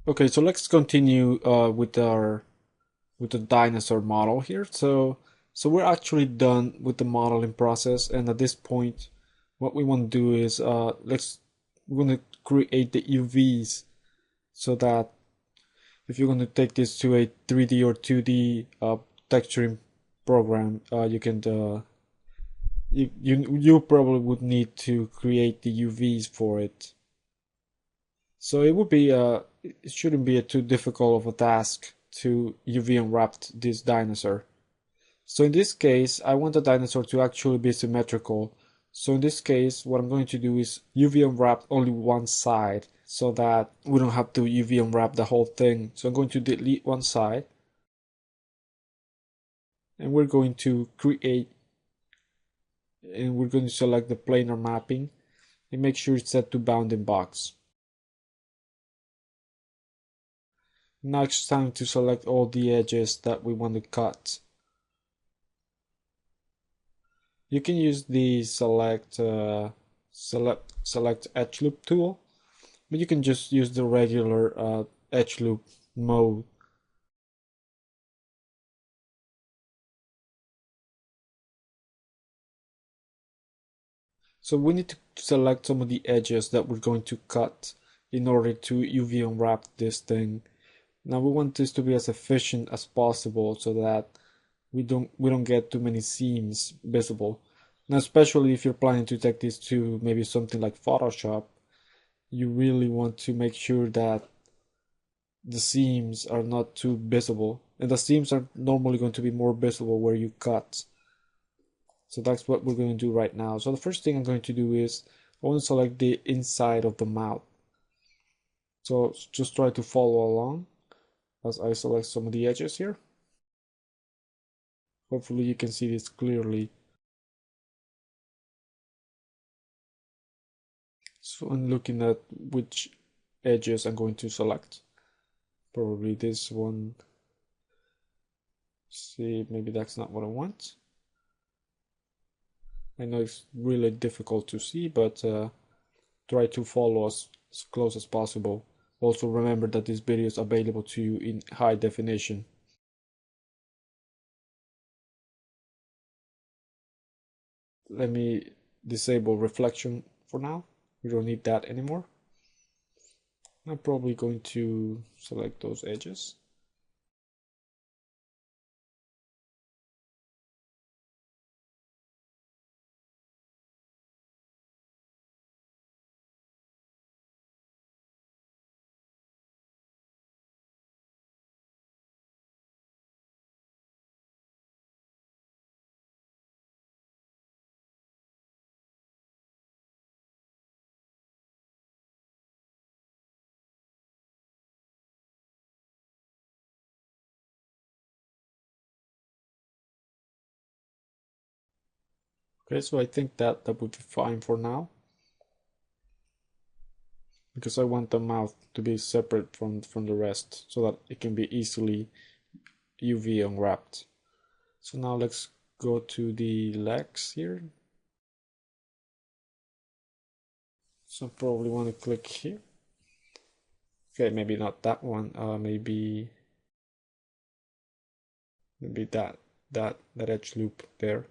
Okay, so let's continue with the dinosaur model here. So we're actually done with the modeling process, and at this point, what we want to do is we're going to create the UVs so that if you're going to take this to a 3D or 2D texturing program, you can you probably would need to create the UVs for it. So it shouldn't be a too difficult of a task to UV unwrap this dinosaur. So in this case, I want the dinosaur to actually be symmetrical. So in this case, what I'm going to do is UV unwrap only one side so that we don't have to UV unwrap the whole thing. So I'm going to delete one side and we're going to select the planar mapping and make sure it's set to bounding box. Now it's time to select all the edges that we want to cut. You can use the select edge loop tool, but you can just use the regular edge loop mode. So we need to select some of the edges that we're going to cut in order to UV unwrap this thing. Now we want this to be as efficient as possible so that we don't get too many seams visible. Now, especially if you're planning to take this to maybe something like Photoshop, you really want to make sure that the seams are not too visible, and the seams are normally going to be more visible where you cut. So that's what we're going to do right now. So the first thing I'm going to do is I want to select the inside of the mouth. So just try to follow along as I select some of the edges here. Hopefully you can see this clearly. So I'm looking at which edges I'm going to select. Probably this one. See, maybe that's not what I want. I know it's really difficult to see, but try to follow us as close as possible. Also remember that this video is available to you in high definition. Let me disable reflection for now. We don't need that anymore. I'm probably going to select those edges. Okay, so I think that would be fine for now, because I want the mouth to be separate from the rest so that it can be easily UV unwrapped. So now let's go to the legs here. So probably want to click here. Okay, maybe not that one. Maybe that edge loop there.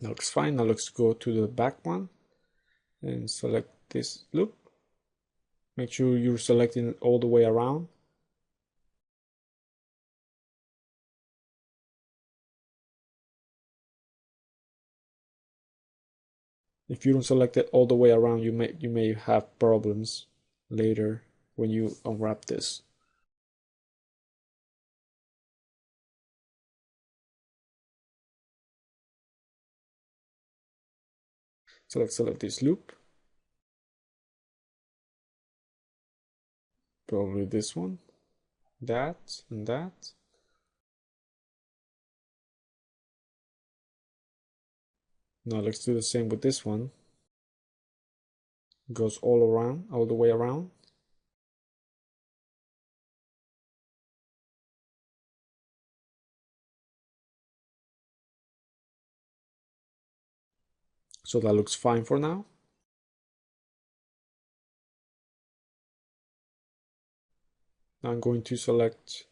That looks fine. Now let's go to the back one and select this loop. Make sure you're selecting it all the way around. If you don't select it all the way around, you may have problems later when you unwrap this. So let's select this loop. Probably this one, that, and that. Now let's do the same with this one. Goes all around, all the way around. So that looks fine for now. Now I'm going to select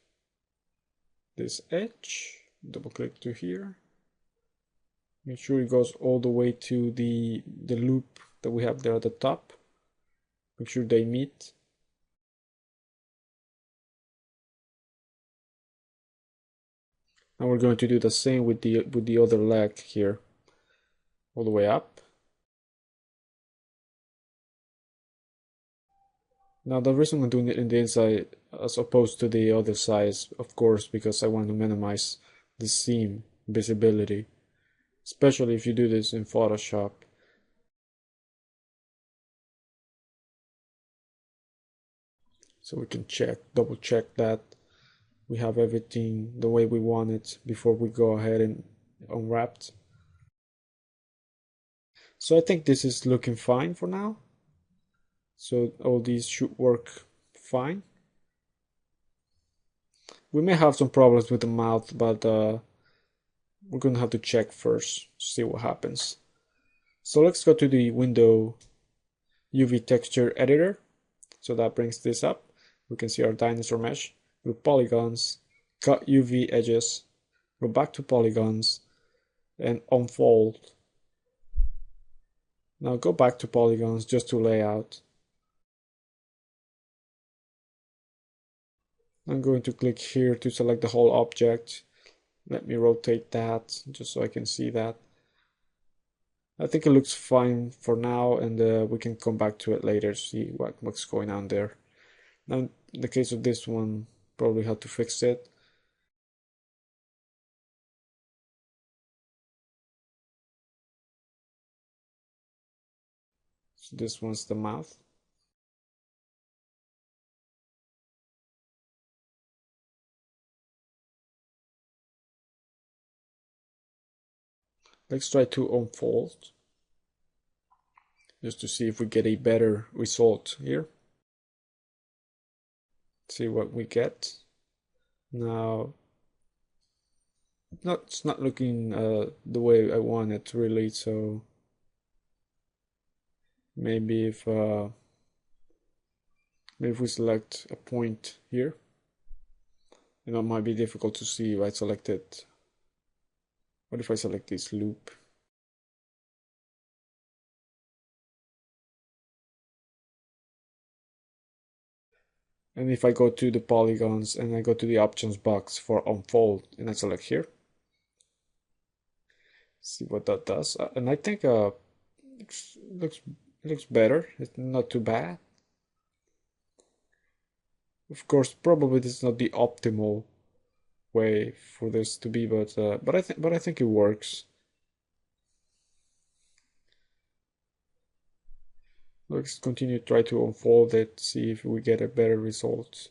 this edge, double click to here. Make sure it goes all the way to the loop that we have there at the top. Make sure they meet. And we're going to do the same with the other leg here, all the way up. Now the reason I'm doing it in the inside as opposed to the other side, of course, because I want to minimize the seam visibility, especially if you do this in Photoshop. So we can double check that we have everything the way we want it before we go ahead and unwrap. So I think this is looking fine for now. So all these should work fine. We may have some problems with the mouth, but we're gonna have to check first, see what happens. So let's go to the window UV texture editor. So that brings this up. We can see our dinosaur mesh with polygons, cut UV edges, go back to polygons, and unfold. Now go back to polygons just to layout. I'm going to click here to select the whole object. Let me rotate that just so I can see that. I think it looks fine for now, and we can come back to it later, see what's going on there. Now, in the case of this one, probably have to fix it. So this one's the mouth. Let's try to unfold, just to see if we get a better result here. See what we get. Now, it's not looking the way I want it really, so maybe if we select a point here, it might be difficult to see if I select it. What if I select this loop? And if I go to the polygons and I go to the options box for unfold and I select here, see what that does. And I think looks better. It's not too bad. Of course, probably this is not the optimal way for this to be, but I think it works. Let's continue to try to unfold it, see if we get a better result.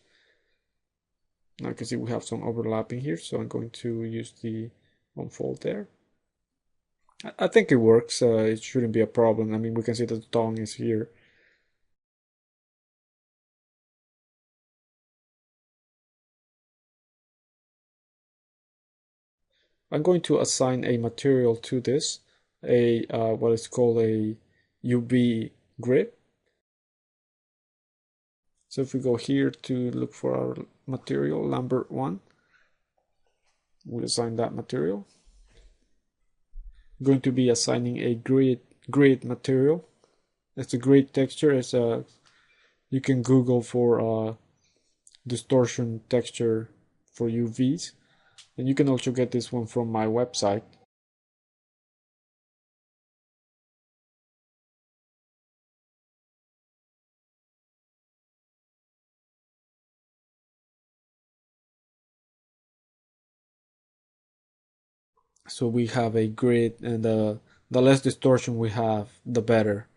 Now you can see we have some overlapping here, so I'm going to use the unfold there. I think it works. It shouldn't be a problem. I mean, we can see that the tongue is here. I'm going to assign a material to this, what is called a UV grid. So if we go here to look for our material, Lambert 1, we'll assign that material. I'm going to be assigning a grid material. It's a grid texture. It's a you can Google for distortion texture for UVs, and you can also get this one from my website. So we have a grid, and the less distortion we have, the better.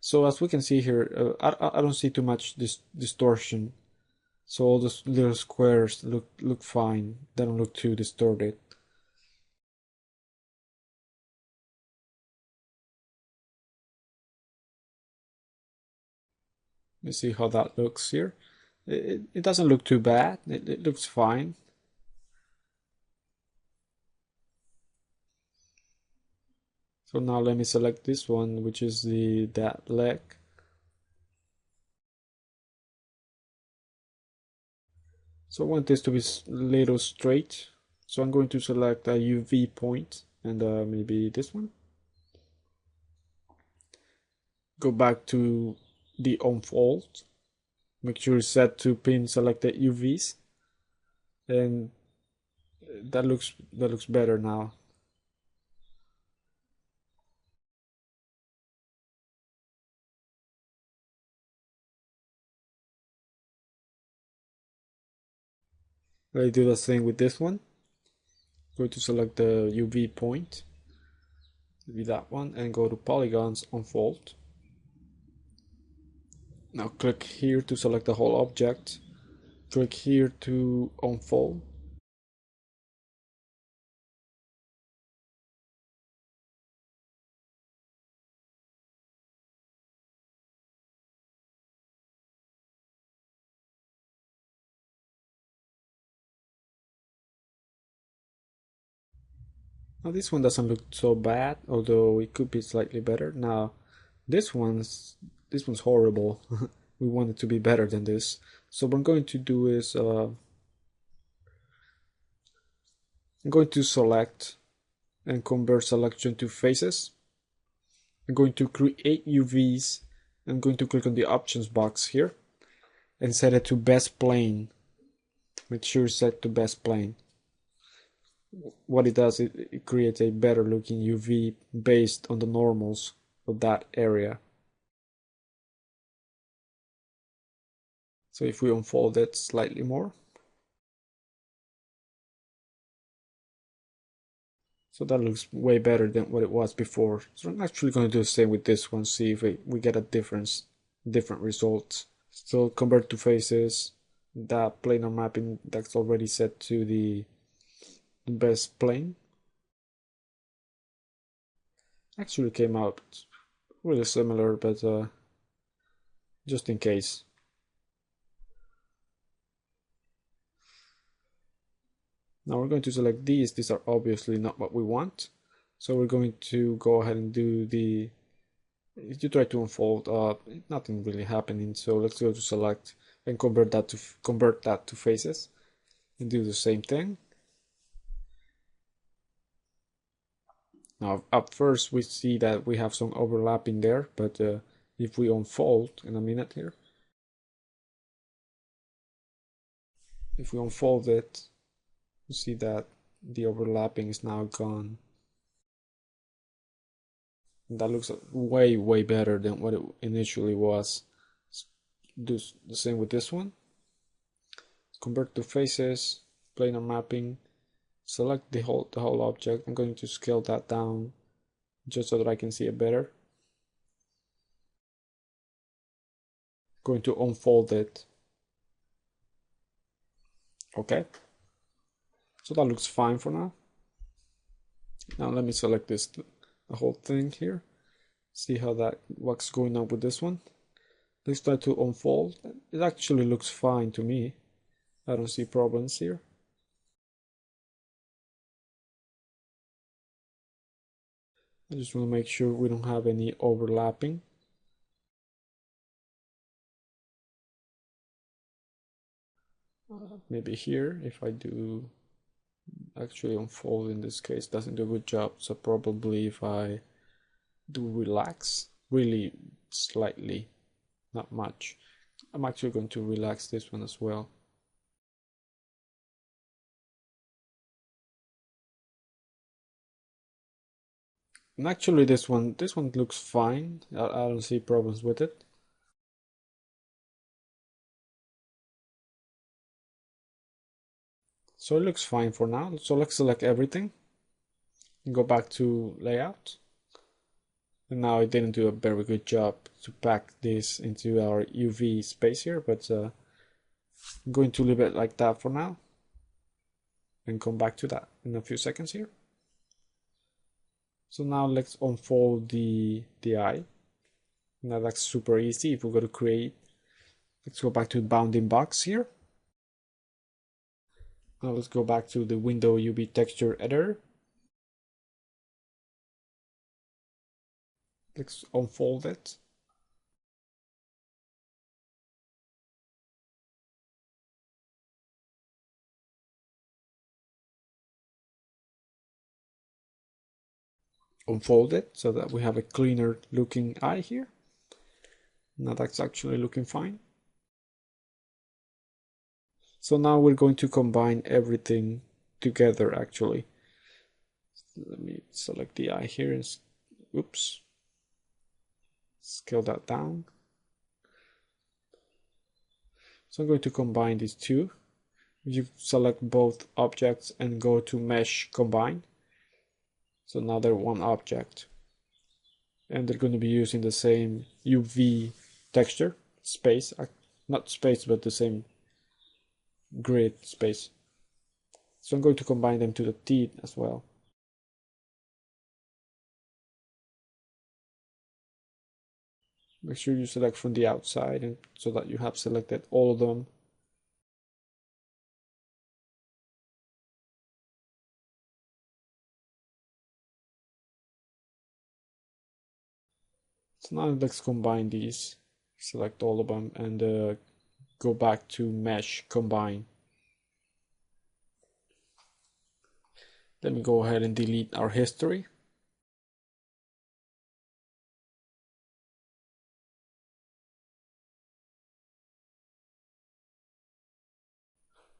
So as we can see here, I don't see too much distortion. So all the little squares look fine. They don't look too distorted. You see how that looks here. It doesn't look too bad. It looks fine. So now let me select this one, which is that leg. So I want this to be a little straight. So I'm going to select a UV point and maybe this one. Go back to the unfold. Make sure it's set to pin selected UVs. And that looks better now. I do the same with this one. Go to select the UV point, maybe that one, and go to polygons, unfold. Now click here to select the whole object. Click here to unfold. Now this one doesn't look so bad, although it could be slightly better. Now this one's horrible. We want it to be better than this. So what I'm going to do is I'm going to select and convert selection to faces. I'm going to create UVs. I'm going to click on the options box here and set it to best plane. Make sure it's set to best plane. What it does, it creates a better looking UV based on the normals of that area. So if we unfold it slightly more, so that looks way better than what it was before. So I'm actually going to do the same with this one, see if we get a different results. So convert to faces, that planar mapping that's already set to the best plane. Actually came out really similar, but just in case. Now we're going to select these. These are obviously not what we want. So we're going to go ahead and do the, if you try to unfold, nothing really happening. So let's go to select and convert that to faces and do the same thing. Now at first we see that we have some overlapping there, but if we unfold in a minute here, if we unfold it, you see that the overlapping is now gone. And that looks way better than what it initially was. Let's do the same with this one. Convert to faces, planar mapping, select the whole object. I'm going to scale that down just so that I can see it better. Going to unfold it. Okay. So that looks fine for now. Now let me select this, the whole thing here. See how what's going on with this one. Let's try to unfold. It actually looks fine to me. I don't see problems here. I just want to make sure we don't have any overlapping. Maybe here, if I do actually unfold in this case, doesn't do a good job. So probably if I do relax, really slightly, not much. I'm actually going to relax this one as well. And actually this one looks fine. I don't see problems with it. So it looks fine for now. So let's select everything and go back to layout. And now I didn't do a very good job to pack this into our UV space here, but I'm going to leave it like that for now and come back to that in a few seconds here. So now let's unfold the eye. Now that's super easy. If we go to create, let's go back to bounding box here. Now let's go back to the window UV texture editor. Let's unfold it. unfold it so that we have a cleaner looking eye here. Now that's actually looking fine. So now we're going to combine everything together actually. Let me select the eye here and oops, scale that down. So I'm going to combine these two. You select both objects and go to mesh combine. So now they're one object. And they're going to be using the same UV texture, space, not space, but the same grid space. So I'm going to combine them to the teeth as well. Make sure you select from the outside and so that you have selected all of them. So now let's combine these. Select all of them and go back to mesh combine. Let me go ahead and delete our history.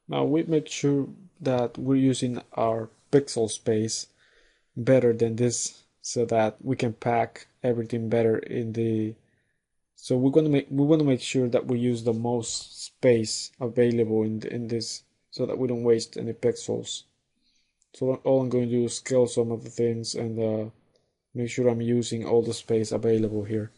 Now we make sure that we're using our pixel space better than this so that we can pack everything better in the so we want to make sure that we use the most space available in this so that we don't waste any pixels. So all I'm going to do is scale some of the things and make sure I'm using all the space available here.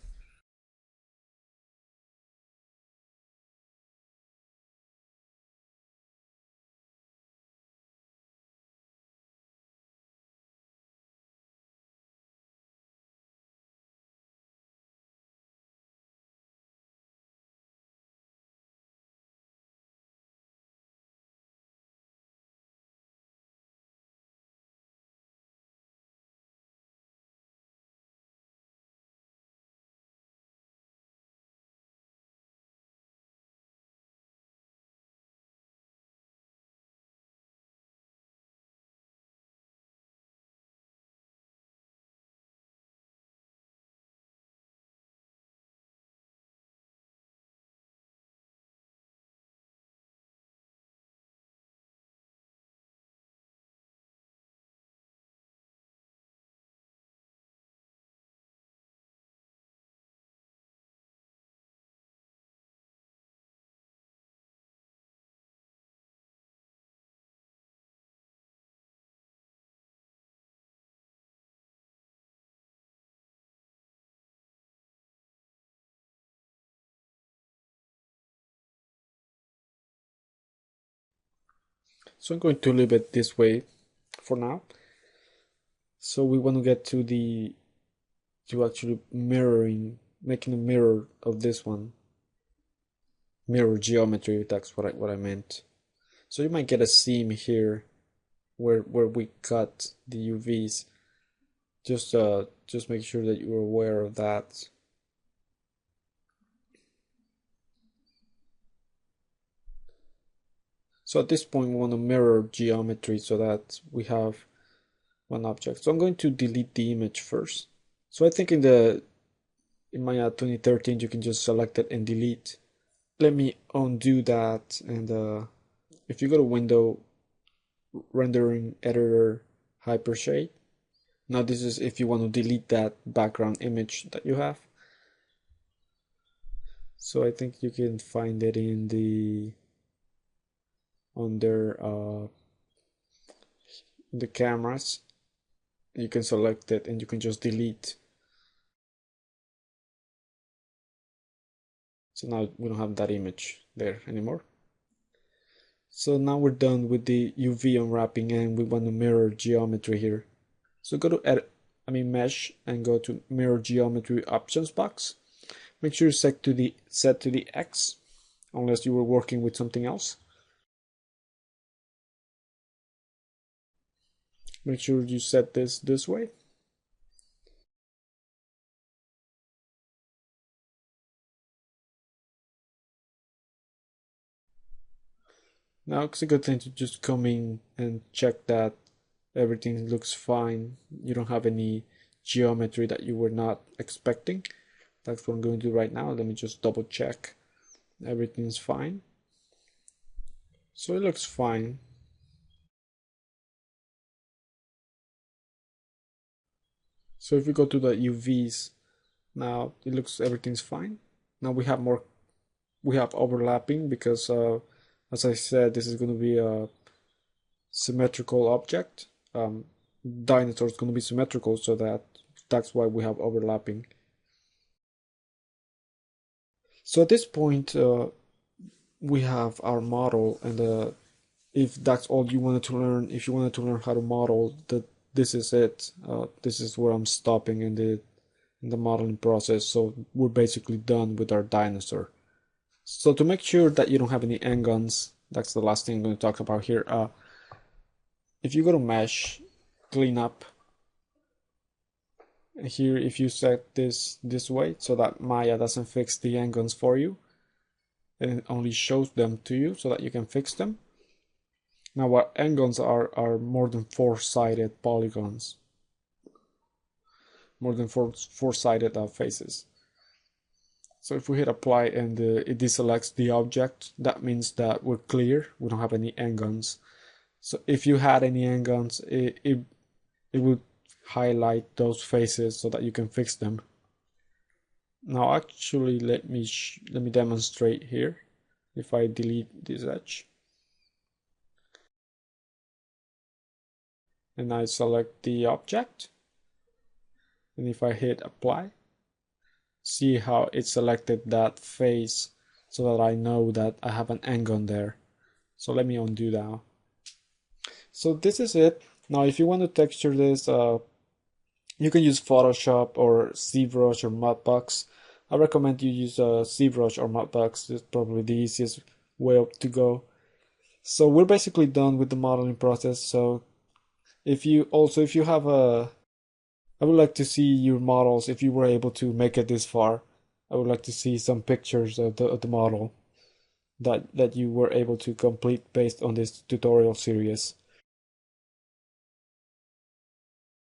So I'm going to leave it this way for now. So we want to get to the to actually mirroring, making a mirror of this one. Mirror geometry, that's what I meant. So you might get a seam here where we cut the UVs. Just make sure that you're aware of that. So at this point we want to mirror geometry so that we have one object. So I'm going to delete the image first. So I think in Maya 2013 you can just select it and delete. Let me undo that and if you go to Window, Rendering Editor, Hypershade. Now this is if you want to delete that background image that you have. So I think you can find it in the under the cameras. You can select it and you can just delete. So now we don't have that image there anymore. So now we're done with the UV unwrapping and we want to mirror geometry here. So go to edit, mesh and go to mirror geometry options box. Make sure you set to the X unless you were working with something else. Make sure you set this way. Now it's a good thing to just come in and check that everything looks fine. You don't have any geometry that you were not expecting. That's what I'm going to do right now. Let me just double check everything's fine. So it looks fine. So if we go to the UVs, now it looks everything's fine. Now we have overlapping because as I said, this is going to be a symmetrical object. Dinosaur is going to be symmetrical, so that's why we have overlapping. So at this point, we have our model, and if that's all you wanted to learn, if you wanted to learn how to model, this is it. This is where I'm stopping in the modeling process. So we're basically done with our dinosaur. So to make sure that you don't have any ngons, that's the last thing I'm going to talk about here. If you go to Mesh, Clean Up, here if you set this way so that Maya doesn't fix the ngons for you, and it only shows them to you so that you can fix them. Now what ngons are more than four-sided polygons, more than four-sided faces. So if we hit apply and it deselects the object, that means that we're clear, we don't have any ngons. So if you had any ngons, it would highlight those faces so that you can fix them. Now actually let me demonstrate here. If I delete this edge and I select the object, and if I hit apply, see how it selected that face so that I know that I have an ngon there. So let me undo that. So this is it. Now if you want to texture this, you can use Photoshop or ZBrush or Mudbox. I recommend you use ZBrush or Mudbox. It's probably the easiest way to go. So we're basically done with the modeling process. So if you have I would like to see your models if you were able to make it this far. I would like to see some pictures of the model that you were able to complete based on this tutorial series.